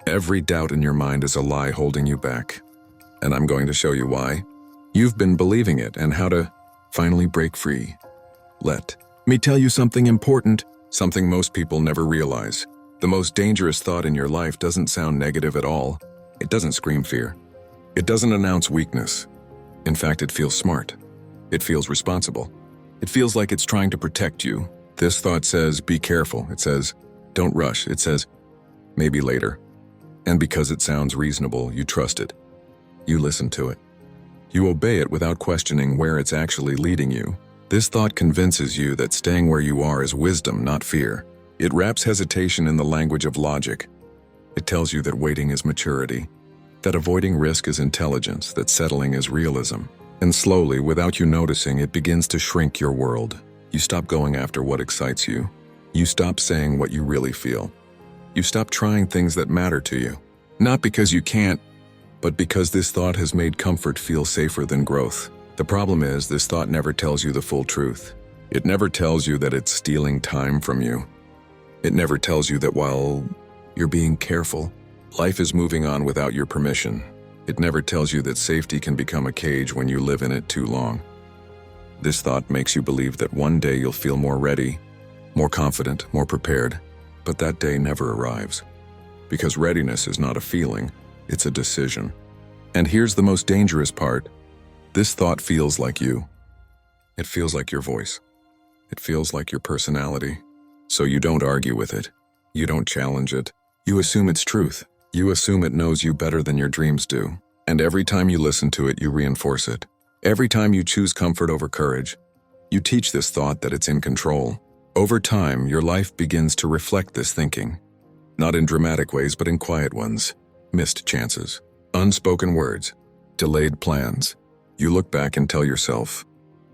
Every doubt in your mind is a lie holding you back. And I'm going to show you why. You've been believing it and how to finally break free. Let me tell you something important, something most people never realize. The most dangerous thought in your life doesn't sound negative at all. It doesn't scream fear. It doesn't announce weakness. In fact, it feels smart. It feels responsible. It feels like it's trying to protect you. This thought says, be careful. It says, don't rush. It says, maybe later. And because it sounds reasonable, you trust it. You listen to it. You obey it without questioning where it's actually leading you. This thought convinces you that staying where you are is wisdom, not fear. It wraps hesitation in the language of logic. It tells you that waiting is maturity, that avoiding risk is intelligence, that settling is realism. And slowly, without you noticing, it begins to shrink your world. You stop going after what excites you. You stop saying what you really feel. You stop trying things that matter to you. Not because you can't, but because this thought has made comfort feel safer than growth. The problem is, this thought never tells you the full truth. It never tells you that it's stealing time from you. It never tells you that while you're being careful, life is moving on without your permission. It never tells you that safety can become a cage when you live in it too long. This thought makes you believe that one day you'll feel more ready, more confident, more prepared. But that day never arrives. Because readiness is not a feeling, it's a decision. And here's the most dangerous part. This thought feels like you. It feels like your voice. It feels like your personality. So you don't argue with it. You don't challenge it. You assume it's truth. You assume it knows you better than your dreams do. And every time you listen to it, you reinforce it. Every time you choose comfort over courage, you teach this thought that it's in control. Over time, your life begins to reflect this thinking. Not in dramatic ways, but in quiet ones. Missed chances, unspoken words, delayed plans. You look back and tell yourself,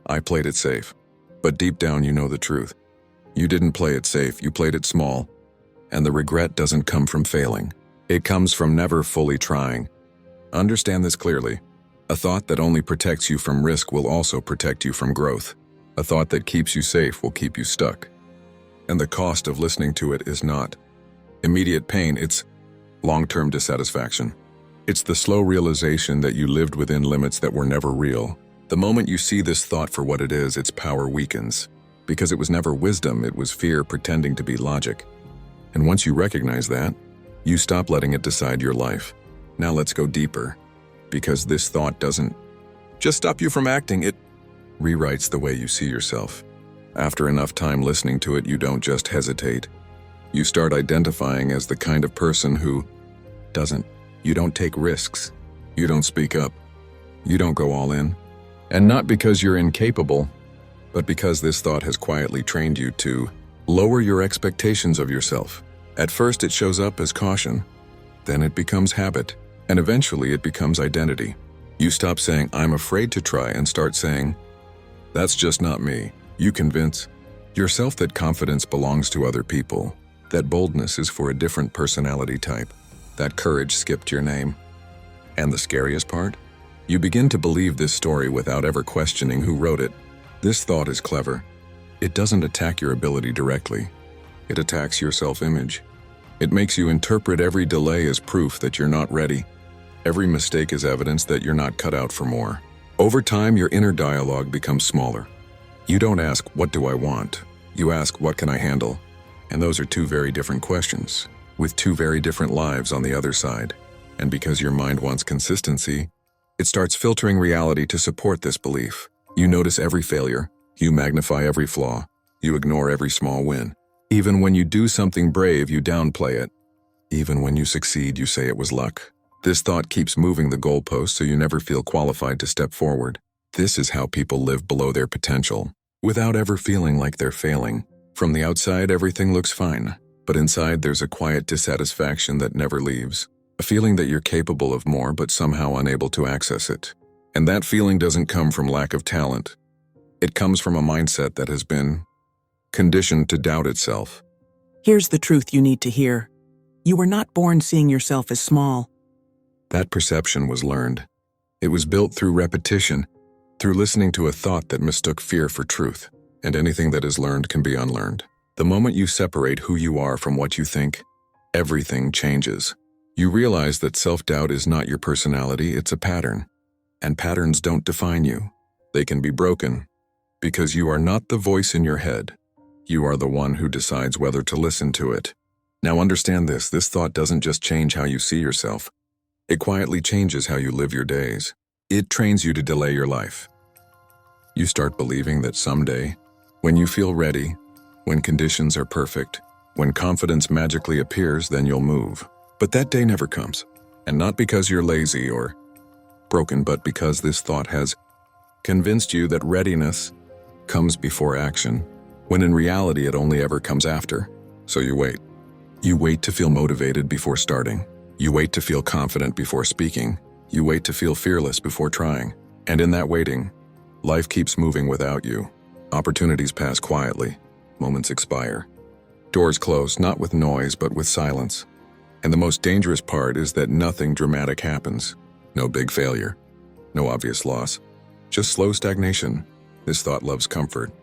I played it safe. But deep down, you know the truth. You didn't play it safe, you played it small. And the regret doesn't come from failing. It comes from never fully trying. Understand this clearly. A thought that only protects you from risk will also protect you from growth. A thought that keeps you safe will keep you stuck. And the cost of listening to it is not immediate pain, it's long-term dissatisfaction. It's the slow realization that you lived within limits that were never real. The moment you see this thought for what it is, its power weakens. Because it was never wisdom, it was fear pretending to be logic. And once you recognize that, you stop letting it decide your life. Now let's go deeper. Because this thought doesn't just stop you from acting, it rewrites the way you see yourself. After enough time listening to it, you don't just hesitate. You start identifying as the kind of person who doesn't. You don't take risks. You don't speak up. You don't go all in. And not because you're incapable, but because this thought has quietly trained you to lower your expectations of yourself. At first it shows up as caution, then it becomes habit, and eventually it becomes identity. You stop saying, I'm afraid to try, and start saying, that's just not me. You convince yourself that confidence belongs to other people, that boldness is for a different personality type, that courage skipped your name. And the scariest part? You begin to believe this story without ever questioning who wrote it. This thought is clever. It doesn't attack your ability directly. It attacks your self-image. It makes you interpret every delay as proof that you're not ready. Every mistake is evidence that you're not cut out for more. Over time, your inner dialogue becomes smaller. You don't ask, what do I want? You ask, what can I handle? And those are two very different questions, with two very different lives on the other side. And because your mind wants consistency, it starts filtering reality to support this belief. You notice every failure. You magnify every flaw. You ignore every small win. Even when you do something brave, you downplay it. Even when you succeed, you say it was luck. This thought keeps moving the goalpost so you never feel qualified to step forward. This is how people live below their potential, without ever feeling like they're failing. From the outside, everything looks fine, but inside there's a quiet dissatisfaction that never leaves. A feeling that you're capable of more but somehow unable to access it. And that feeling doesn't come from lack of talent. It comes from a mindset that has been conditioned to doubt itself. Here's the truth you need to hear. You were not born seeing yourself as small. That perception was learned. It was built through repetition, through listening to a thought that mistook fear for truth. And anything that is learned can be unlearned. The moment you separate who you are from what you think, everything changes. You realize that self-doubt is not your personality, it's a pattern. And patterns don't define you. They can be broken, because you are not the voice in your head. You are the one who decides whether to listen to it. Now understand this thought doesn't just change how you see yourself. It quietly changes how you live your days. It trains you to delay your life. You start believing that someday, when you feel ready, when conditions are perfect, when confidence magically appears, then you'll move. But that day never comes. And not because you're lazy or broken, but because this thought has convinced you that readiness comes before action, when in reality it only ever comes after. So you wait. You wait to feel motivated before starting. You wait to feel confident before speaking. You wait to feel fearless before trying. And in that waiting, life keeps moving without you. Opportunities pass quietly. Moments expire. Doors close, not with noise, but with silence. And the most dangerous part is that nothing dramatic happens. No big failure. No obvious loss. Just slow stagnation. This thought loves comfort.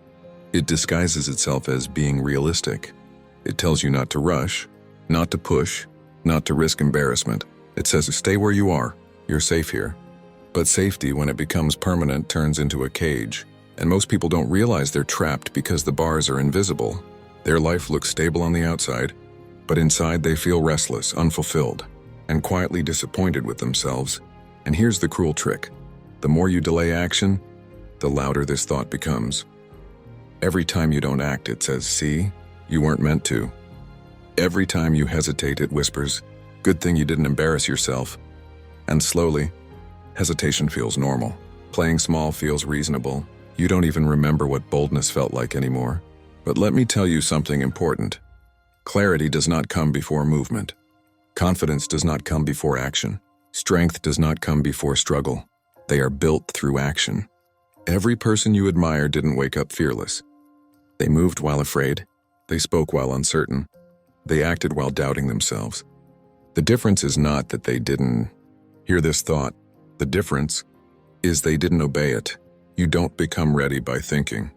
It disguises itself as being realistic. It tells you not to rush, not to push, not to risk embarrassment. It says stay where you are. You're safe here. But safety, when it becomes permanent, turns into a cage. And most people don't realize they're trapped because the bars are invisible. Their life looks stable on the outside, but inside they feel restless, unfulfilled, and quietly disappointed with themselves. And here's the cruel trick. The more you delay action, the louder this thought becomes. Every time you don't act, it says, see, you weren't meant to. Every time you hesitate, it whispers, good thing you didn't embarrass yourself. And slowly, hesitation feels normal. Playing small feels reasonable. You don't even remember what boldness felt like anymore. But let me tell you something important. Clarity does not come before movement. Confidence does not come before action. Strength does not come before struggle. They are built through action. Every person you admire didn't wake up fearless. They moved while afraid. They spoke while uncertain. They acted while doubting themselves. The difference is not that they didn't hear this thought. The difference is they didn't obey it. You don't become ready by thinking.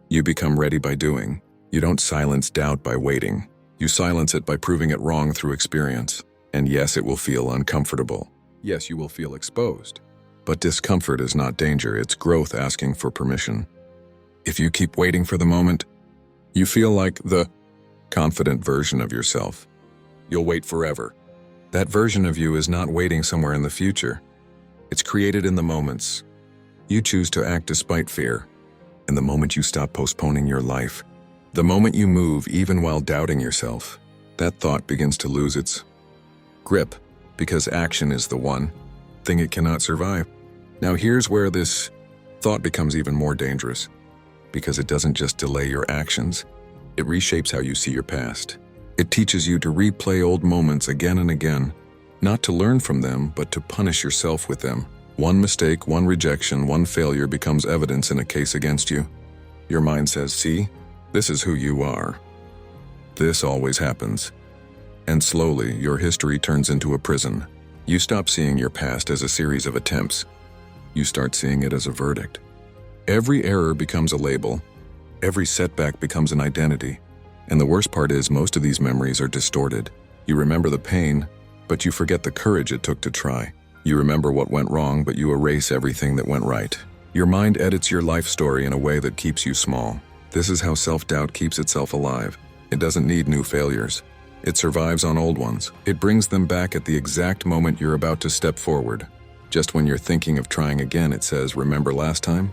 You become ready by doing. You don't silence doubt by waiting. You silence it by proving it wrong through experience. And yes, it will feel uncomfortable. Yes, you will feel exposed. But discomfort is not danger, it's growth asking for permission. If you keep waiting for the moment, you feel like the confident version of yourself. You'll wait forever. That version of you is not waiting somewhere in the future. It's created in the moments. You choose to act despite fear. And the moment you stop postponing your life, the moment you move even while doubting yourself, that thought begins to lose its grip, because action is the one thing it cannot survive. Now here's where this thought becomes even more dangerous, because it doesn't just delay your actions, it reshapes how you see your past. It teaches you to replay old moments again and again, not to learn from them, but to punish yourself with them. One mistake, one rejection, one failure becomes evidence in a case against you. Your mind says, see, this is who you are. This always happens. And slowly, your history turns into a prison. You stop seeing your past as a series of attempts. You start seeing it as a verdict. Every error becomes a label. Every setback becomes an identity. And the worst part is, most of these memories are distorted. You remember the pain, but you forget the courage it took to try. You remember what went wrong, but you erase everything that went right. Your mind edits your life story in a way that keeps you small. This is how self-doubt keeps itself alive. It doesn't need new failures. It survives on old ones. It brings them back at the exact moment you're about to step forward. Just when you're thinking of trying again, it says, remember last time?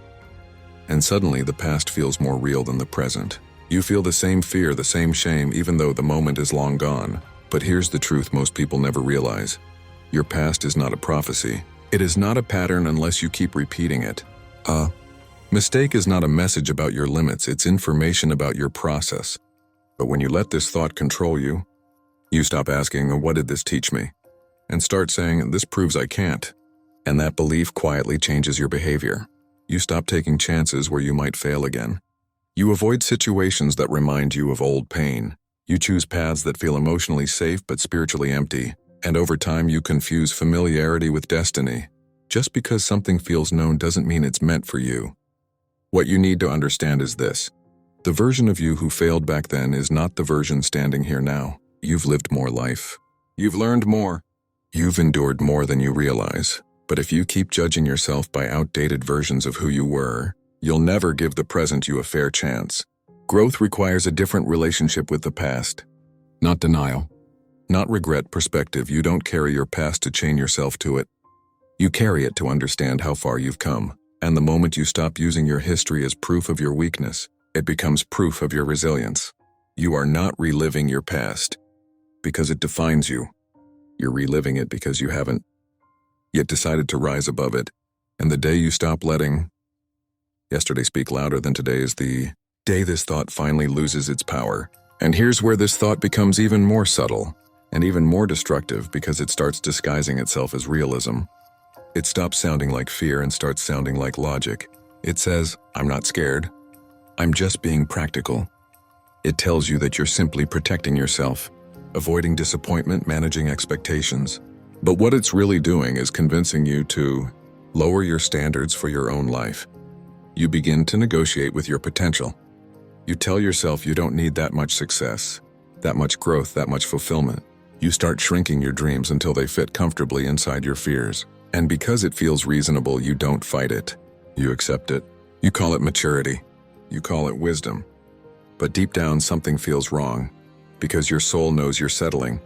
And suddenly, the past feels more real than the present. You feel the same fear, the same shame, even though the moment is long gone. But here's the truth most people never realize. Your past is not a prophecy. It is not a pattern unless you keep repeating it. A mistake is not a message about your limits, it's information about your process. But when you let this thought control you, you stop asking, what did this teach me? And start saying, this proves I can't. And that belief quietly changes your behavior. You stop taking chances where you might fail again. You avoid situations that remind you of old pain. You choose paths that feel emotionally safe but spiritually empty. And over time, you confuse familiarity with destiny. Just because something feels known doesn't mean it's meant for you. What you need to understand is this. The version of you who failed back then is not the version standing here now. You've lived more life. You've learned more. You've endured more than you realize, but if you keep judging yourself by outdated versions of who you were, you'll never give the present you a fair chance. Growth requires a different relationship with the past. Not denial. Not regret perspective. You don't carry your past to chain yourself to it. You carry it to understand how far you've come. And the moment you stop using your history as proof of your weakness, it becomes proof of your resilience. You are not reliving your past because it defines you. You're reliving it because you haven't yet decided to rise above it. And the day you stop letting yesterday speak louder than today is the day this thought finally loses its power. And here's where this thought becomes even more subtle and even more destructive because it starts disguising itself as realism. It stops sounding like fear and starts sounding like logic. It says, I'm not scared. I'm just being practical. It tells you that you're simply protecting yourself, avoiding disappointment, managing expectations. But what it's really doing is convincing you to lower your standards for your own life. You begin to negotiate with your potential. You tell yourself you don't need that much success, that much growth, that much fulfillment. You start shrinking your dreams until they fit comfortably inside your fears. And because it feels reasonable, you don't fight it. You accept it. You call it maturity. You call it wisdom. But deep down, something feels wrong, because your soul knows you're settling.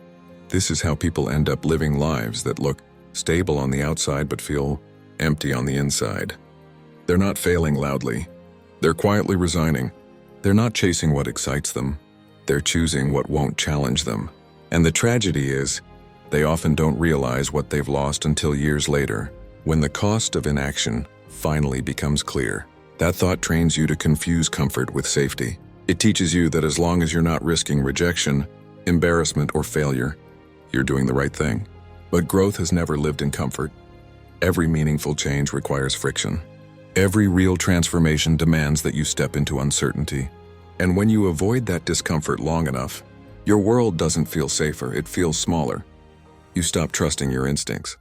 This is how people end up living lives that look stable on the outside but feel empty on the inside. They're not failing loudly. They're quietly resigning. They're not chasing what excites them. They're choosing what won't challenge them. And the tragedy is, they often don't realize what they've lost until years later, when the cost of inaction finally becomes clear. That thought trains you to confuse comfort with safety. It teaches you that as long as you're not risking rejection, embarrassment, or failure, you're doing the right thing. But growth has never lived in comfort. Every meaningful change requires friction. Every real transformation demands that you step into uncertainty. And when you avoid that discomfort long enough, your world doesn't feel safer, it feels smaller. You stop trusting your instincts.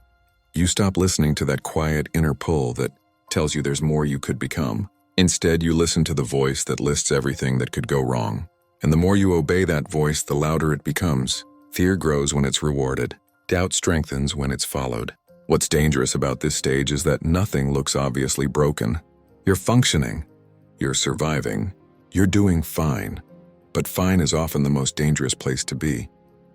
You stop listening to that quiet inner pull that tells you there's more you could become. Instead, you listen to the voice that lists everything that could go wrong. And the more you obey that voice, the louder it becomes. Fear grows when it's rewarded. Doubt strengthens when it's followed. What's dangerous about this stage is that nothing looks obviously broken. You're functioning. You're surviving. You're doing fine. But fine is often the most dangerous place to be,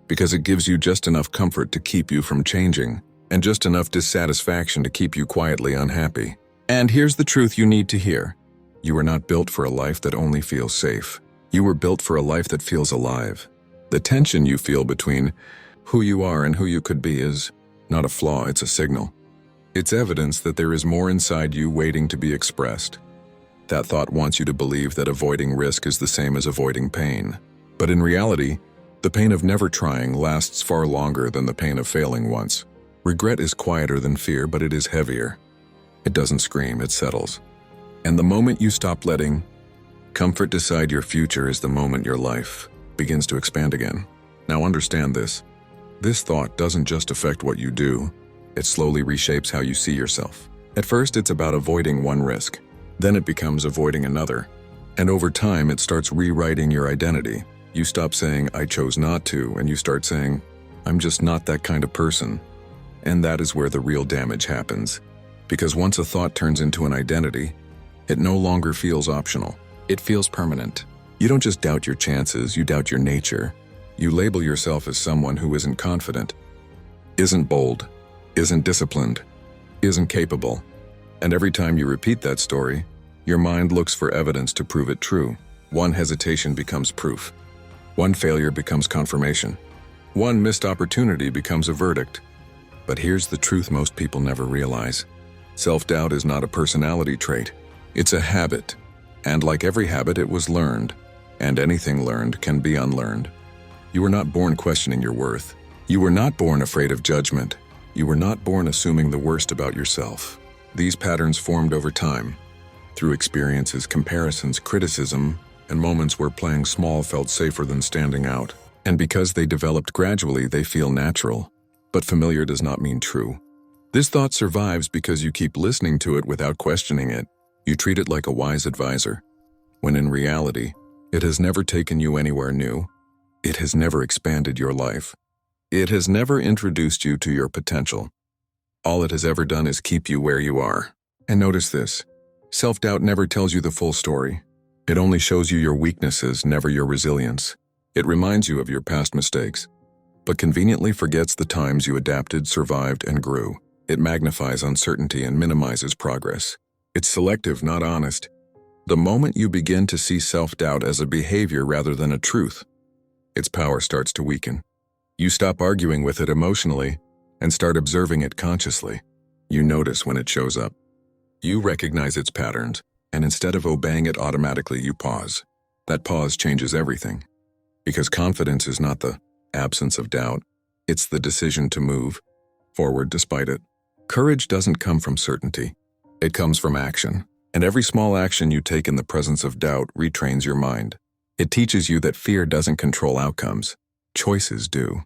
because it gives you just enough comfort to keep you from changing, and just enough dissatisfaction to keep you quietly unhappy. And here's the truth you need to hear. You were not built for a life that only feels safe. You were built for a life that feels alive. The tension you feel between who you are and who you could be is not a flaw, it's a signal. It's evidence that there is more inside you waiting to be expressed. That thought wants you to believe that avoiding risk is the same as avoiding pain. But in reality, the pain of never trying lasts far longer than the pain of failing once. Regret is quieter than fear, but it is heavier. It doesn't scream, it settles. And the moment you stop letting comfort decide your future is the moment your life begins to expand again. Now understand this. This thought doesn't just affect what you do, it slowly reshapes how you see yourself. At first, it's about avoiding one risk. Then it becomes avoiding another. And over time, it starts rewriting your identity. You stop saying, I chose not to, and you start saying, I'm just not that kind of person. And that is where the real damage happens. Because once a thought turns into an identity, it no longer feels optional. It feels permanent. You don't just doubt your chances, you doubt your nature. You label yourself as someone who isn't confident, isn't bold, isn't disciplined, isn't capable. And every time you repeat that story, your mind looks for evidence to prove it true. One hesitation becomes proof. One failure becomes confirmation. One missed opportunity becomes a verdict. But here's the truth most people never realize. Self-doubt is not a personality trait. It's a habit. And like every habit, it was learned. And anything learned can be unlearned. You were not born questioning your worth. You were not born afraid of judgment. You were not born assuming the worst about yourself. These patterns formed over time, through experiences, comparisons, criticism, and moments where playing small felt safer than standing out. And because they developed gradually, they feel natural. But familiar does not mean true. This thought survives because you keep listening to it without questioning it. You treat it like a wise advisor, when in reality, it has never taken you anywhere new. It has never expanded your life. It has never introduced you to your potential. All it has ever done is keep you where you are. And notice this. Self-doubt never tells you the full story. It only shows you your weaknesses, never your resilience. It reminds you of your past mistakes, but conveniently forgets the times you adapted, survived, and grew. It magnifies uncertainty and minimizes progress. It's selective, not honest. The moment you begin to see self-doubt as a behavior rather than a truth, its power starts to weaken. You stop arguing with it emotionally and start observing it consciously. You notice when it shows up. You recognize its patterns, and instead of obeying it automatically, you pause. That pause changes everything. Because confidence is not the absence of doubt, it's the decision to move forward despite it. Courage doesn't come from certainty. It comes from action. And every small action you take in the presence of doubt retrains your mind. It teaches you that fear doesn't control outcomes. Choices do.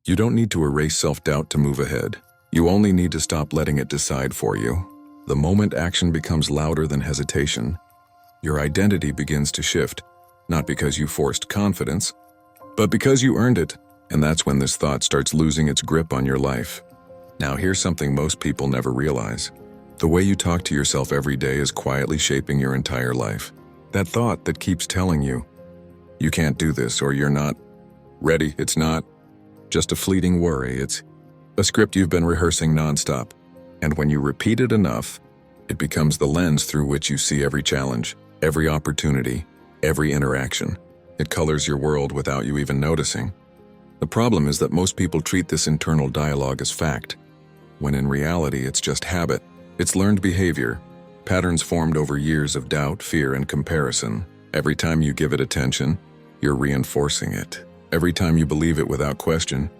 You don't need to erase self-doubt to move ahead. You only need to stop letting it decide for you. The moment action becomes louder than hesitation, your identity begins to shift, not because you forced confidence, but because you earned it. And that's when this thought starts losing its grip on your life. Now here's something most people never realize. The way you talk to yourself every day is quietly shaping your entire life. That thought that keeps telling you, you can't do this, or you're not ready, it's not just a fleeting worry, it's a script you've been rehearsing nonstop. And when you repeat it enough, it becomes the lens through which you see every challenge, every opportunity, every interaction. It colors your world without you even noticing. The problem is that most people treat this internal dialogue as fact, when in reality it's just habit. It's learned behavior, patterns formed over years of doubt, fear, and comparison. Every time you give it attention, you're reinforcing it. Every time you believe it without question,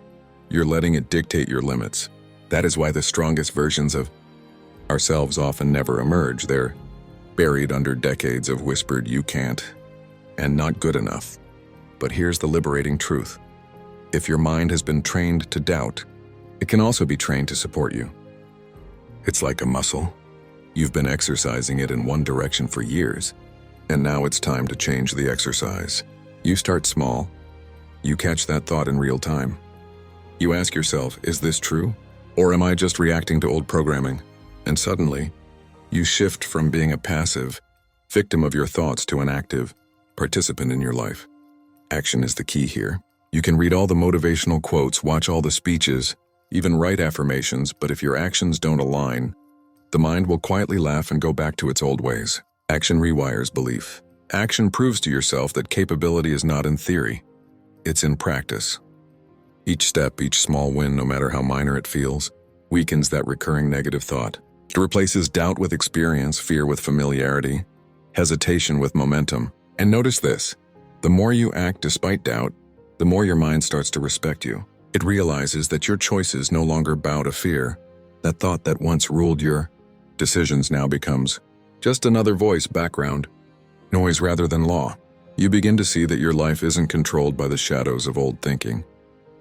you're letting it dictate your limits. That is why the strongest versions of ourselves often never emerge. They're buried under decades of whispered "you can't" and "not good enough." But here's the liberating truth. If your mind has been trained to doubt, it can also be trained to support you. It's like a muscle. You've been exercising it in one direction for years, and now it's time to change the exercise. You start small. You catch that thought in real time. You ask yourself, is this true? Or am I just reacting to old programming? And suddenly, you shift from being a passive victim of your thoughts to an active participant in your life. Action is the key here. You can read all the motivational quotes, watch all the speeches, even write affirmations, but if your actions don't align, the mind will quietly laugh and go back to its old ways. Action rewires belief. Action proves to yourself that capability is not in theory, it's in practice. Each step, each small win, no matter how minor it feels, weakens that recurring negative thought. It replaces doubt with experience, fear with familiarity, hesitation with momentum. And notice this, the more you act despite doubt, the more your mind starts to respect you. It realizes that your choices no longer bow to fear. That thought that once ruled your decisions now becomes just another voice, background noise rather than law. You begin to see that your life isn't controlled by the shadows of old thinking,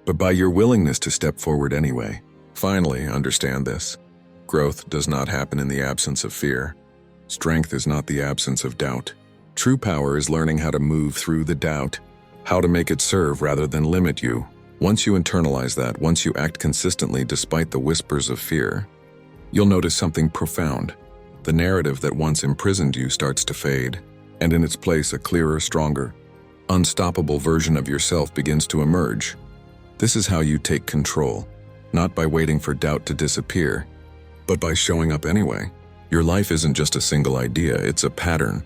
but by your willingness to step forward anyway. Finally, understand this. Growth does not happen in the absence of fear. Strength is not the absence of doubt. True power is learning how to move through the doubt, how to make it serve rather than limit you. Once you internalize that, once you act consistently despite the whispers of fear, you'll notice something profound. The narrative that once imprisoned you starts to fade, and in its place a clearer, stronger, unstoppable version of yourself begins to emerge. This is how you take control, not by waiting for doubt to disappear, but by showing up anyway. Your life isn't just a single idea, it's a pattern,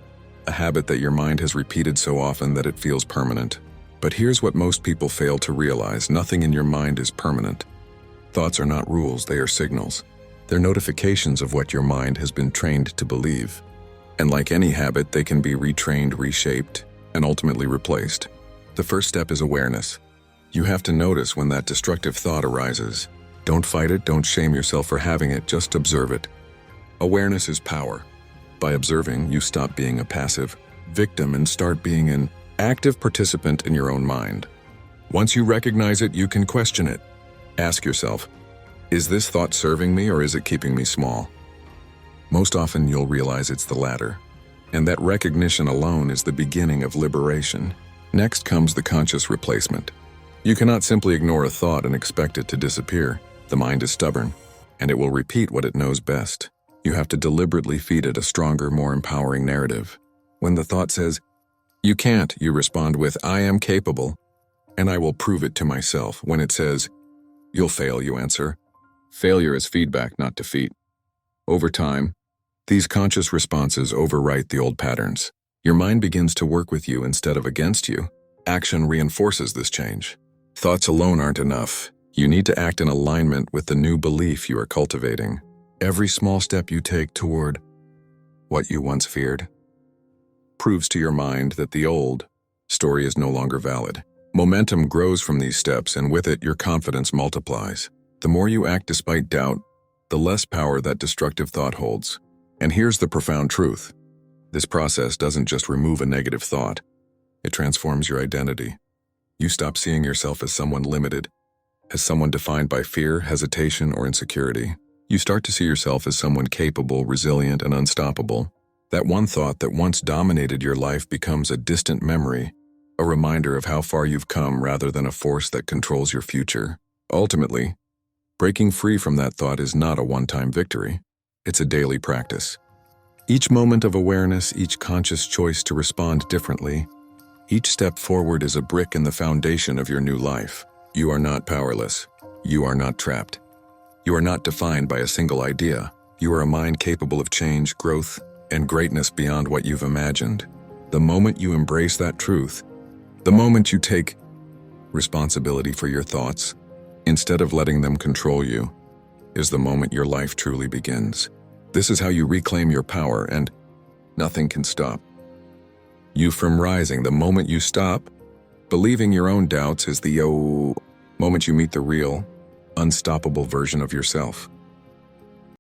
a habit that your mind has repeated so often that it feels permanent. But here's what most people fail to realize. Nothing in your mind is permanent. Thoughts are not rules, they are signals. They're notifications of what your mind has been trained to believe. And like any habit, they can be retrained, reshaped, and ultimately replaced. The first step is awareness. You have to notice when that destructive thought arises. Don't fight it, don't shame yourself for having it, just observe it. Awareness is power. By observing, you stop being a passive victim and start being an active participant in your own mind. Once you recognize it, you can question it. Ask yourself, is this thought serving me or is it keeping me small? Most often you'll realize it's the latter, and that recognition alone is the beginning of liberation. Next comes the conscious replacement. You cannot simply ignore a thought and expect it to disappear. The mind is stubborn, and it will repeat what it knows best. You have to deliberately feed it a stronger, more empowering narrative. When the thought says, "You can't," you respond with, "I am capable, and I will prove it to myself." When it says, "You'll fail," you answer, "Failure is feedback, not defeat." Over time, these conscious responses overwrite the old patterns. Your mind begins to work with you instead of against you. Action reinforces this change. Thoughts alone aren't enough. You need to act in alignment with the new belief you are cultivating. Every small step you take toward what you once feared proves to your mind that the old story is no longer valid. Momentum grows from these steps, and with it, your confidence multiplies. The more you act despite doubt, the less power that destructive thought holds. And here's the profound truth. This process doesn't just remove a negative thought. It transforms your identity. You stop seeing yourself as someone limited, as someone defined by fear, hesitation, or insecurity. You start to see yourself as someone capable, resilient, and unstoppable. That one thought that once dominated your life becomes a distant memory, a reminder of how far you've come rather than a force that controls your future. Ultimately, breaking free from that thought is not a one-time victory. It's a daily practice. Each moment of awareness, each conscious choice to respond differently, each step forward is a brick in the foundation of your new life. You are not powerless. You are not trapped. You are not defined by a single idea. You are a mind capable of change, growth, and greatness beyond what you've imagined. The moment you embrace that truth, the moment you take responsibility for your thoughts, instead of letting them control you, is the moment your life truly begins. This is how you reclaim your power, and nothing can stop you from rising. The moment you stop believing your own doubts is the moment you meet the real, unstoppable version of yourself.